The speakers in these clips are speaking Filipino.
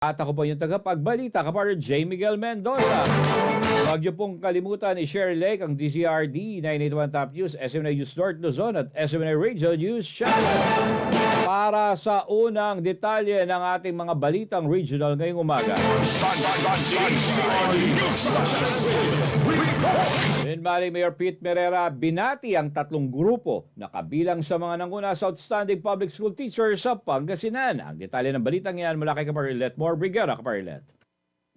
At ako po yung tagapagbalita, kapatid J. Miguel Mendoza. Huwag niyo pong kalimutan i-share like ang DZRD 981 Top News, SMNA News North Luzon at SMNA Radio News Channel. Para sa unang detalye ng ating mga balitang regional ngayong umaga. Minmali Mayor Pete Merera binati ang tatlong grupo na kabilang sa mga nanguna sa Outstanding Public School Teachers sa Pangasinan. Ang detalye ng balitang yan mula kay Kaparilet Brigera. Kaparilet.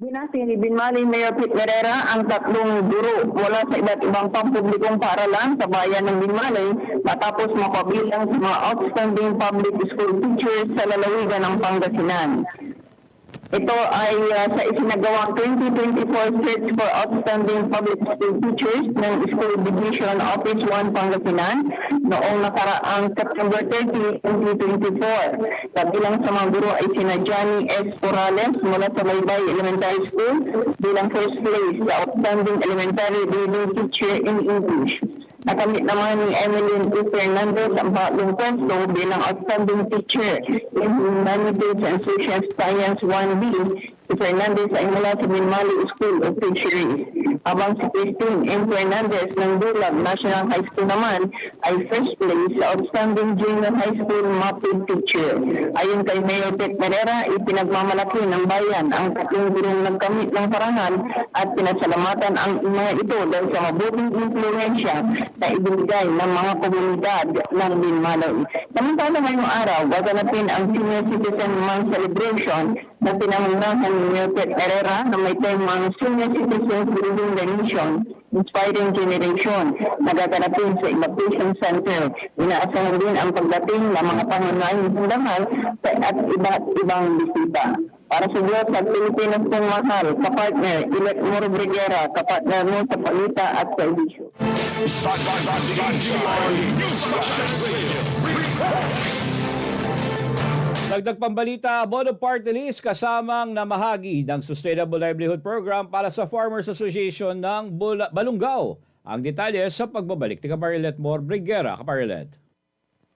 Binati ni Binmali Mayor Pete Merera ang tatlong guro mula sa iba't ibang pampublikong paaralan sa bayan ng Binmali matapos mapabilang sa mga outstanding public school teachers sa lalawigan ng Pangasinan. Ito ay sa isinagawang 2024 Search for Outstanding Public School Teachers ng School Division Office 1 Pangasinan noong nakaraang September 30, 2024. Kabilang sa mga guro ay sina Johnny S. Corrales mula sa Maybay Elementary School bilang first place sa Outstanding Elementary Reading Teacher in English. Nakamit naman ni Emeline E. Fernandez ang pangatlong pwesto bilang Outstanding Teacher in Humanities and Social Science 1B. Si Fernandez ay mula sa Minmali School of Fisheries. Habang si Christine M. Fernandez ng Dulag National High School naman ay first place sa Outstanding Junior High School Mapping Teacher. Ayon kay Mayor Pete Merera, ipinagmamalaki ng bayan ang tatlong gurong nagkamit ng parangal at pinasalamatan ang mga ito dahil sa mabuting impluensya na ibinigay ng mga komunidad ng Minmaloy. Samantala ngayong araw, gaganapin ang Senior Citizen Month Celebration na pinangunahan ni Mayor Pete Merera na may temang Senior Citizens Building the Nation, Inspiring Generation, nagaganapin sa Evacuation Center. Inaasahan din ang pagdating ng mga pangunahing sandamal at iba't ibang bisita. Para sa Diyos at Pilipinas kong mahal, kapartner, Ilet Moro Brigera, kapartner mo sa palita at sa edisyo. Dagdag pambalita, Bono Party List kasamang namahagi ng Sustainable Livelihood Program para sa Farmers Association ng Balungaw. Ang detalye sa pagbabalik ni Kaparilet Brigera. Kaparilet.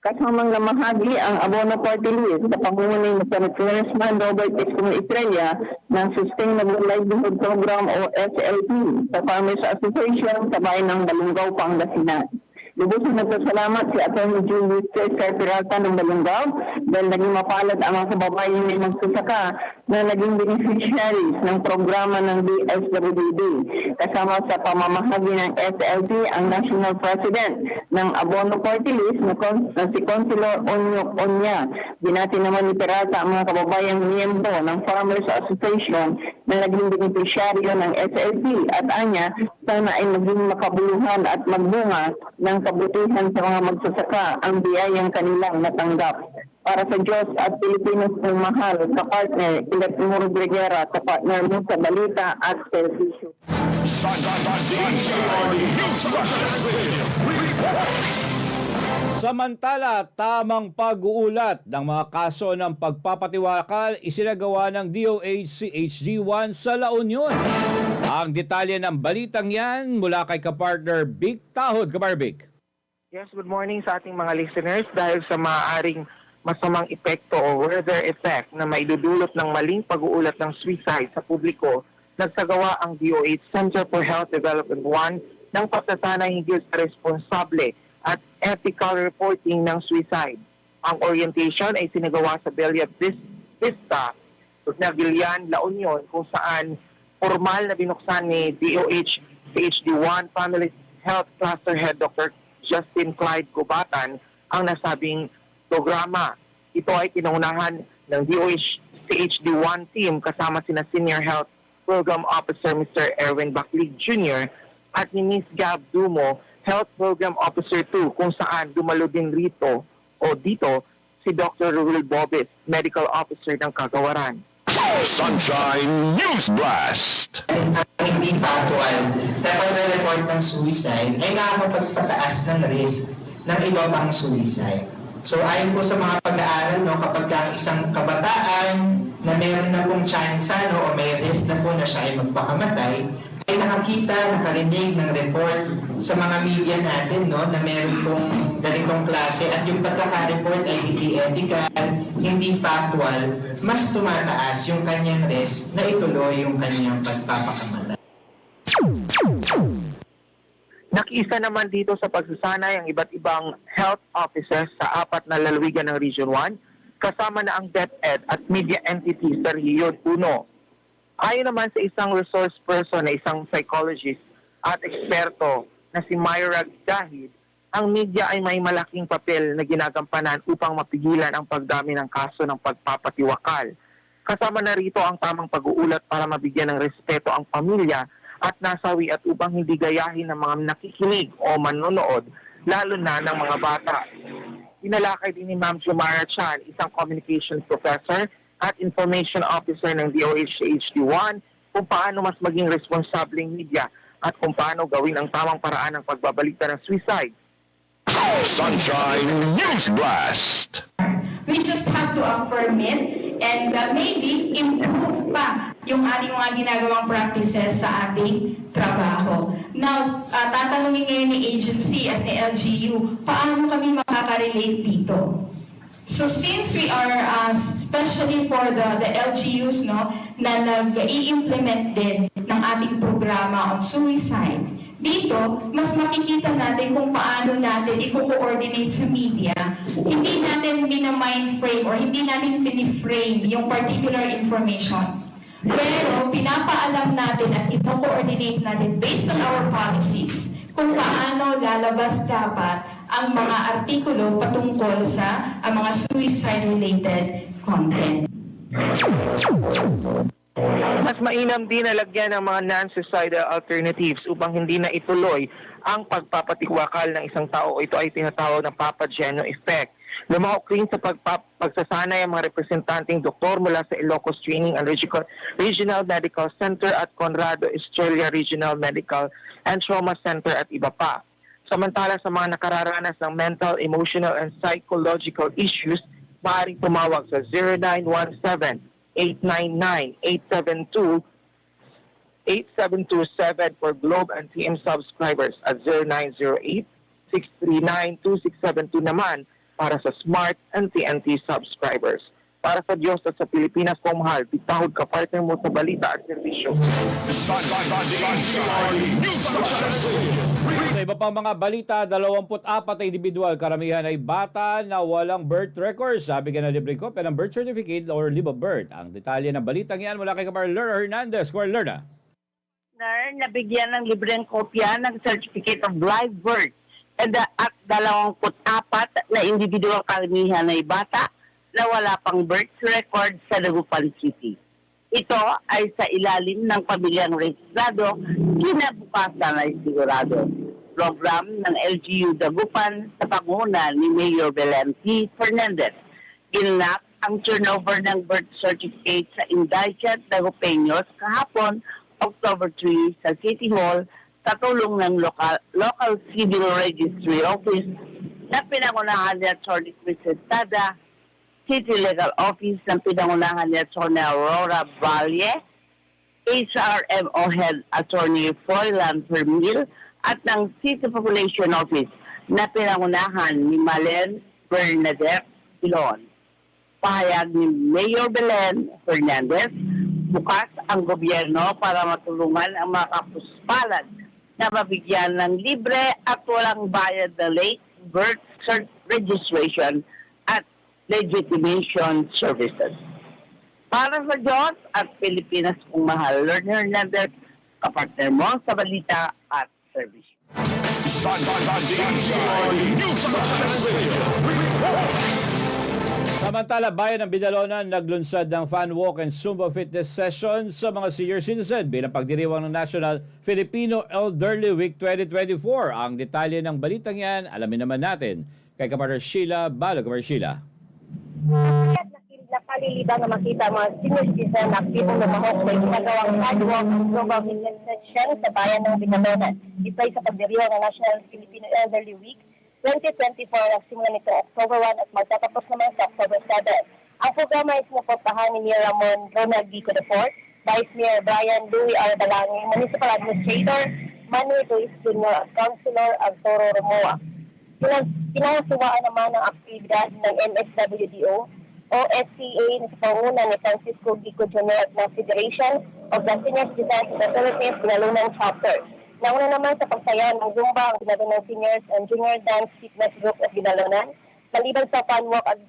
Kasamang namahagi ang Abono Party List sa pangunguni ni Congressman Robert Escom Estrella ng Sustainable Livelihood Program o SLP sa Farmers Association sa bayan ng Balungaw, Pangasinan. Lubos na nagpasalamat si Atty. Julius Cesar Peralta ng Balungaw dahil naging mapalad ang mga kababayan ng magsasaka na naging beneficiaries ng programa ng DSWD. Kasama sa pamamahagi ng SLP ang National President ng Abono Party List na si Councilor Onyok Onya. Binati naman ni Peralta ang mga kababayang miyembro ng Farmers Association na naging beneficiaryo ng SLP at anya sana ay maging makabuluhan at magbunga ng kabutihan sa mga magsasaka ang biyayang kanilang natanggap. Para sa Diyos at Pilipinas ng mahal, kapartner, Ilet Moro Brigera, kapartner mo sa balita at servisyo. Samantala, tamang pag-uulat ng mga kaso ng pagpapatiwakal isinagawa ng DOH si HD1 sa La Union. Ang detalye ng balitang yan mula kay kapartner Vic Tahod. Kapartner. Yes, good morning sa ating mga listeners. Dahil sa maaaring masamang epekto o weather effect na maidudulot ng maling pag-uulat ng suicide sa publiko, nagsagawa ang DOH Center for Health Development 1 ng pagsasanay hinggil sa responsable at ethical reporting ng suicide. Ang orientation ay sinagawa sa Belia Vista, Nagilian, La Union, kung saan formal na binuksan ni DOH HD1 Family Health Cluster Head Dr. Justin Clyde Gubatan ang nasabing programa. Ito ay pinangunahan ng DOH CHD1 team kasama sina Senior Health Program Officer Mr. Erwin Baclig Jr. at ni Ms. Gab Dumo, Health Program Officer 2, kung saan dumalo din rito o dito si Dr. Ruel Bobis, Medical Officer ng Kagawaran. Sunshine News Blast! Ang hindi factual na pag-report ng suicide ay nakakapagpataas ng risk ng iba pang suicide. So ayon po sa mga pag-aaral, kapag ang isang kabataan na meron na pong chance o may risk na po na siya ay magpakamatay, ay nakakita, nakarinig ng report sa mga media natin na meron pong ganitong klase at yung pagkaka-report ay hindi ethical, hindi factual, mas tumataas yung kanyang risk na ituloy yung kanyang pagpapakamatay. Nakiisa naman dito sa pagsasanay ang iba't ibang health officers sa 4 na lalawigan ng Region 1, kasama na ang DepEd at media entities sa Region 1. Ayon naman sa isang resource person na isang psychologist at eksperto na si Myra Dahid, ang media ay may malaking papel na ginagampanan upang mapigilan ang pagdami ng kaso ng pagpapatiwakal. Kasama na rito ang tamang pag-uulat para mabigyan ng respeto ang pamilya at nasawi at upang hindi gayahin ng mga nakikinig o manonood, lalo na ng mga bata. Pinalakay din ni Ma'am Jumara Chan, isang communications professor at information officer ng DOH-HD1, kung paano mas maging responsableng media at kung paano gawin ang tamang paraan ng pagbabalita ng suicide. Sunshine News Blast. We just have to affirm it and maybe improve pa yung ating mga ginagawang practices sa ating trabaho. Now, tatanungin ngayon ni agency at ni LGU, paano kami makaka-relate dito? So since we are, especially for the LGUs, no, na nag-i-implement din ng ating programa on suicide, dito, mas makikita natin kung paano natin i-coordinate sa media. Hindi natin minamind frame or hindi natin piniframe yung particular information. Pero pinapaalam natin at i-coordinate natin based on our policies kung paano lalabas dapat ang mga artikulo patungkol sa mga suicide-related content. Mas mainam din na lagyan ng mga non-suicidal alternatives upang hindi na ituloy ang pagpapatiwakal ng isang tao. Ito ay tinatawag na Papageno effect. Lumahok rin sa pagsasanay ang mga representanteng doktor mula sa Ilocos Training and Regional Medical Center at Conrado Estrella Regional Medical and Trauma Center at iba pa. Samantala sa mga nakararanas ng mental, emotional, and psychological issues, maaaring tumawag sa 0917-899-872-8727 for Globe and TM subscribers at 0908-639-2672 naman para sa Smart and TNT subscribers. Para sa Diyos at sa Pilipinas kong mahal, bitahod ka partner mo sa balita at servisyo. Sa iba pang mga balita, 24 na individual, karamihan ay bata na walang birth records. Sabi ka na libreng kopya ng birth certificate or leave of birth. Ang detalye ng balitang yan mula kay Kapar Lerna Hernandez. Kuya Lerna. Nabigyan ng libreng kopya ng Certificate of Live Birth at 24 na individual, karamihan ay bata na wala pang birth record sa Dagupan City. Ito ay sa ilalim ng pamilyang rehistrado, kinabukasan ay sigurado. Program ng LGU Dagupan sa panguna ni Mayor Belen T. Fernandez. Ginanap ang turnover ng birth certificate sa Indicent Dagupeños kahapon, October 3 sa City Hall sa tulong ng local civil registry office na pinangunahan ni Atty. Chris Estada, City Legal Office ng pinangunahan ni Atty. Aurora Valle, HRMO Head Attorney Froilan Fermil at ng City Population Office na pinangunahan ni Malen Bernadette Pilon. Pahayag ni Mayor Belen Fernandez, bukas ang gobyerno para matulungan ang mga kapuspalad na mabigyan ng libre at walang bayad na late birth registration at legitimation services. Para sa Diyos at Pilipinas kung mahal, Lerna Hernandez, kapartner mo sa balita at service. Samantala, bayan ng Bidalonan naglunsad ng fan walk and Zumba fitness session sa mga senior citizen bilang pagdiriwang ng National Filipino Elderly Week 2024. Ang detalye ng balitang yan, alamin naman natin kay Kapatid Sheila Balo. Kapatid Sheila. Napalilibang na makita mga senior citizen na aktibong lumahok may ginagawang fan walk and Zumba fitness session sa bayan ng Bidalonan. Ito ay sa pagdiriwang ng National Filipino Elderly Week 2024 na simula nito October 1 at magtatapos naman sa October 7. Ang programa ay sinuportahan ni Mayor Ramon Ronald Vico IV, Vice Mayor Brian Louie R. Balangi, Municipal Administrator Manny Luis Jr. at Councilor Arturo Romoa. Pinangasuwaan naman ang aktibidad ng MSWDO OSCA na sa panguna ni Francisco Gico Jr. ng Federation of the Senior Citizens of the Philippines Binalunan Chapter. Nauna naman sa pagsayaw ng Zumba ang Binalunan Seniors and Junior Dance Fitness Group of Binalunan. Maliban sa fun walk at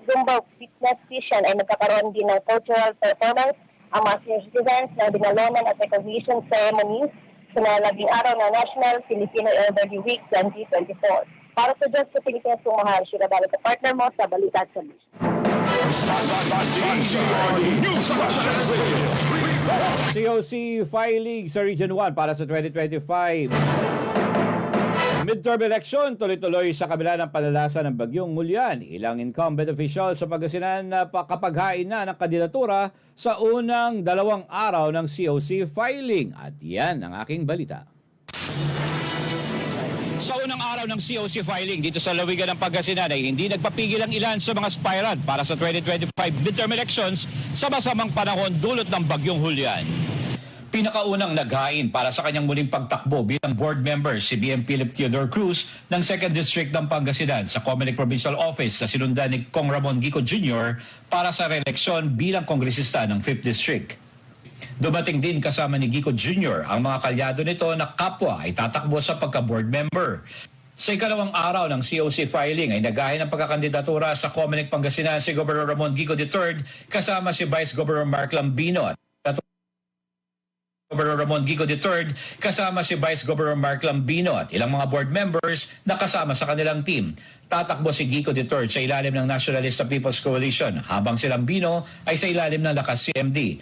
Zumba fitness session ay nagkakaroon din ng cultural performance ang mga senior citizens ng Binalunan at recognition ceremonies sa nalaging araw ng National Filipino Elderly Week 2024. Para sa Diyos sa Pilipinas kung mahal, siya balik sa partner mo sa Balita at Solution. COC filing sa Region 1 para sa 2025. Midterm election, tuloy-tuloy sa kabila ng panalasa ng Bagyong Mulyan. Ilang incumbent officials sa Pangasinan na pakapaghain na ng kandidatura sa unang 2 araw ng COC filing. At yan ang aking balita. Sa unang araw ng COC filing dito sa Lawigan ng Pangasinan ay hindi nagpapigil ang ilan sa mga aspirant para sa 2025 midterm elections sa masamang panahon dulot ng Bagyong Julian. Pinakaunang naghain para sa kanyang muling pagtakbo bilang board member si BM Philip Theodore Cruz ng 2nd District ng Pangasinan sa Comelec Provincial Office sa sinundan ni Kong Ramon Gico Jr. para sa reeleksyon bilang kongresista ng 5th District. Dumating din kasama ni Gico Jr. ang mga kalyado nito na kapwa ay tatakbo sa pagka-board member. Sa ikalawang araw ng COC filing ay naghain ng pagkakandidatura sa Comelec Pangasinan si Governor Ramon Gico III kasama si Vice Governor Mark Lambino at Governor Ramon Gico III kasama si Vice Governor Mark Lambino at ilang mga board members na kasama sa kanilang team. Tatakbo si Gico III sa ilalim ng Nationalista People's Coalition habang si Lambino ay sa ilalim ng Lakas CMD.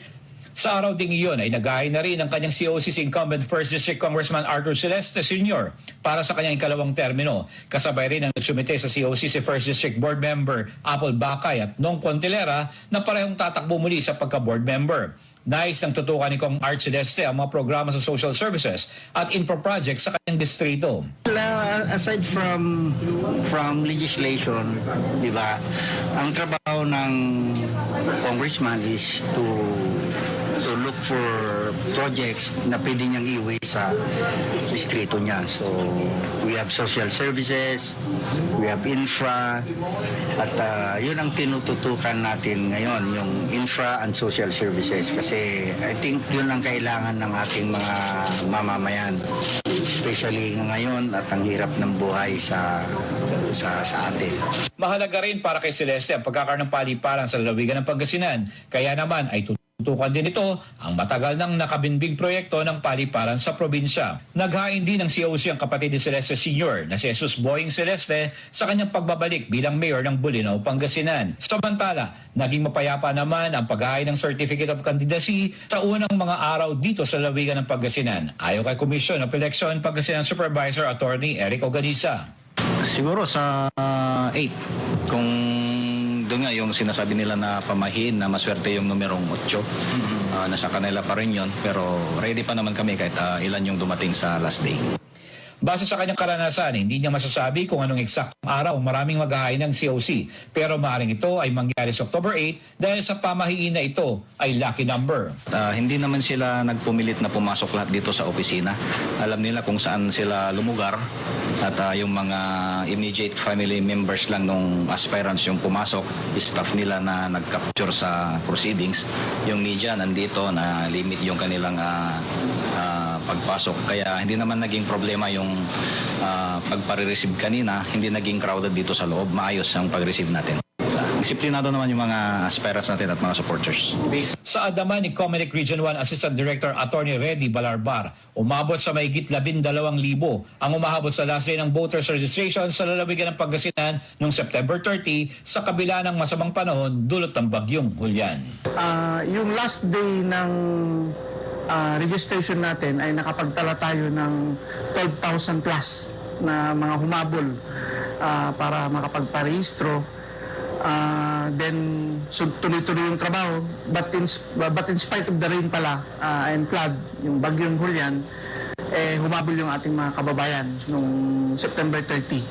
Sa araw ding iyon ay naghain na rin ang kanyang COC's incumbent 1st District Congressman Arthur Celeste Sr. para sa kanyang ikalawang termino. Kasabay rin ang nagsumite sa COC si 1st District Board Member Apple Bacay at Nong Contilera na parehong tatakbo muli sa pagka-board member. Nais ng tutukan ni Kong Art Celeste ang mga programa sa social services at infra projects sa kanyang distrito. Aside from legislation, di ba, ang trabaho ng congressman is to look for projects na pwede niyang iuwi sa distrito niya. So, we have social services, we have infra, at yun ang tinututukan natin ngayon, yung infra and social services. Kasi I think yun ang kailangan ng ating mga mamamayan. Especially ngayon at ang hirap ng buhay sa atin. Mahalaga rin para kay Celeste ang pagkakaroon ng paliparan sa lalawigan ng Pangasinan. Kaya naman ay tutukan din ito ang matagal nang nakabinbing proyekto ng paliparan sa probinsya. Naghain din ng COC ang kapatid ni Celeste Sr. na si Jesus Boying Celeste sa kanyang pagbabalik bilang mayor ng Bulinaw, Pangasinan. Samantala, naging mapayapa naman ang paghain ng Certificate of Candidacy sa unang mga araw dito sa lalawigan ng Pangasinan. Ayon kay Commission of Election Pangasinan Supervisor Attorney Eric Oganisa. Siguro sa 8, kung doon nga yung sinasabi nila na pamahin na maswerte yung numerong 8, nasa kanila pa rin yun, pero ready pa naman kami kahit ilan yung dumating sa last day. Base sa kanyang karanasan, hindi niya masasabi kung anong eksaktong araw maraming maghahain ng COC. Pero maaaring ito ay mangyari sa October 8 dahil sa pamahiin na ito ay lucky number. Hindi naman sila nagpumilit na pumasok lahat dito sa opisina. Alam nila kung saan sila lumugar at yung mga immediate family members lang nung aspirants yung pumasok, staff nila na nag-capture sa proceedings. Yung media nandito na limit yung kanilang pagpasok. Kaya hindi naman naging problema yung pagpare-receive kanina, hindi naging crowded dito sa loob. Maayos ang pag-receive natin. Disiplinado naman yung mga aspirants natin at mga supporters. Sa adaman ni Comelec Region 1 Assistant Director Attorney Reddy Balarbar, umabot sa mahigit 12,000 ang umahabot sa last day ng voters registration sa lalawigan ng Pangasinan noong September 30 sa kabila ng masamang panahon dulot ng Bagyong Julian. Yung last day ng registration natin ay nakapagtala tayo ng 12,000 plus na mga humabol para makapagparehistro. Then tuloy-tuloy yung trabaho, but in spite of the rain pala and flood, yung Bagyong Julian, humabol yung ating mga kababayan noong September 30.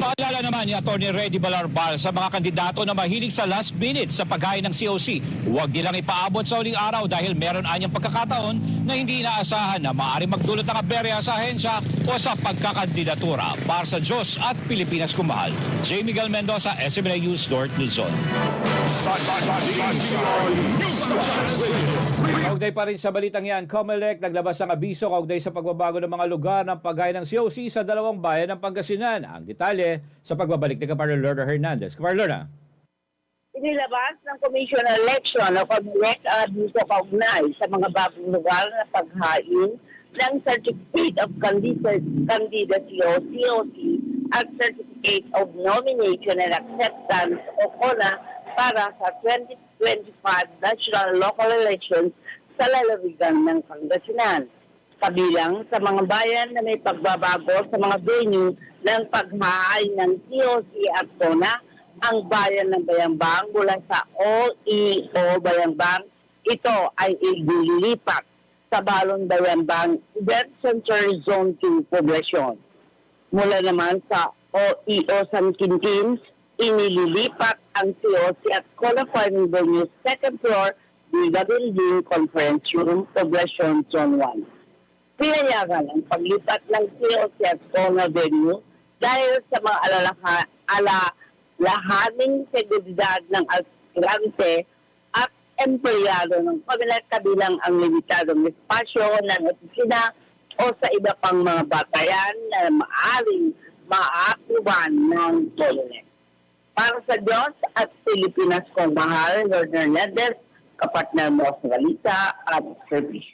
Paalala naman ni Atty. Reddy Balarbal sa mga kandidato na mahilig sa last minute sa paghain ng COC. Huwag nilang ipaabot sa huling araw dahil meron anyang pagkakataon na hindi inaasahan na maaaring magdulot ng aberya sa ahensya o sa pagkakandidatura. Para sa Diyos at Pilipinas kumahal. J. Miguel Mendoza, SMNA News, North Luzon. Kaugnay pa rin sa balitang yan, COMELEC naglabas ng abiso kaugnay sa pagbabago ng mga lugar ng paghain ng COC sa dalawang bayan ng Pangasinan. Ang detalye sa pagbabalik ni Kaparlo Lorna Hernandez. Kaparlo Lorna. Inilabas ng Commission on Election o COMELEC dito kaugnay sa mga bagong lugar na paghain ng Certificate of Candidacy o COC at Certificate of Nomination and Acceptance o CONA para sa 2025 National Local Elections sa lalawigan ng Pangasinan. Kabilang sa mga bayan na may pagbabago sa mga venue ng paghahain ng COC at CONA, ang bayan ng Bayambang mula sa OEO Bayambang, ito ay ililipat sa Balon Bayambang Event Center Zone 2 Poblacion. Mula naman sa OEO San Quintin, inililipat ang COC at CONA Farming Venue second floor Biga Building Conference Room Poblacion Zone 1. Pinayagan ang paglipat ng COC at CONA venue dahil sa mga alalahaning seguridad ng aspirante at empleyado ng COMELEC kabilang ang limitadong espasyo ng opisina o sa iba pang mga batayan na maaaring maaakuban ng COMELEC. Para sa Diyos at Pilipinas kong mahal, Lord Hernandez, kapatner mo sa balita at service.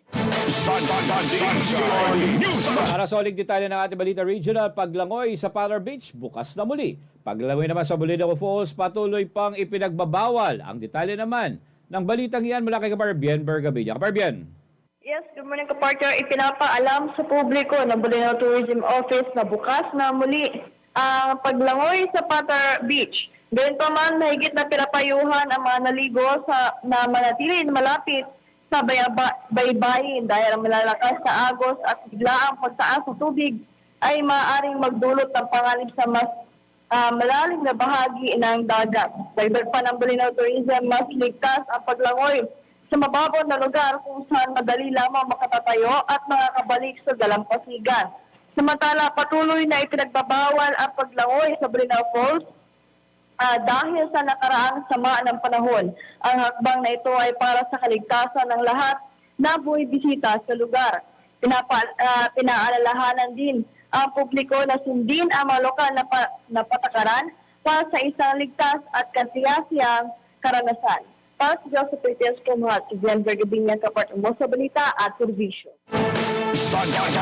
Para sa uling detalye ng ating balita regional, paglangoy sa Palar Beach, bukas na muli. Paglangoy naman sa Bulinaw Falls, patuloy pang ipinagbabawal. Ang detalye naman ng balitang iyan mula kay Kaparbian Bergabilla. Kaparbian. Yes, good morning kapartner. Ipinapaalam sa publiko ng Bulinaw Tourism Office na bukas na muli ang paglangoy sa Patar Beach. Gayun pa man, mahigit na pinapayuhan ang mga naligo na manatili malapit sa baybayin dahil ang malalakas na agos at biglaang pagtaas sa tubig ay maaaring magdulot ng panganib sa mas malalim na bahagi ng dagat. Dagdag pa ng Bulinaw Tourism, mas ligtas ang paglangoy sa mababaw na lugar kung saan madali lamang makatatayo at makakabalik sa dalampasigan. Samantala, patuloy na ipinagbabawal ang paglangoy sa Bulinaw Falls dahil sa nakaraang sama ng panahon. Ang hakbang na ito ay para sa kaligtasan ng lahat na buwibisita sa lugar. Pinaalalahanan din ang publiko na sundin ang mga lokal na patakaran para sa isang ligtas at kasiyasiyang karanasan. Para sa Joseph Petias Kumuhat, si Glenn Bergabilla, kapat mo sa balita at servisyo. Sunshine.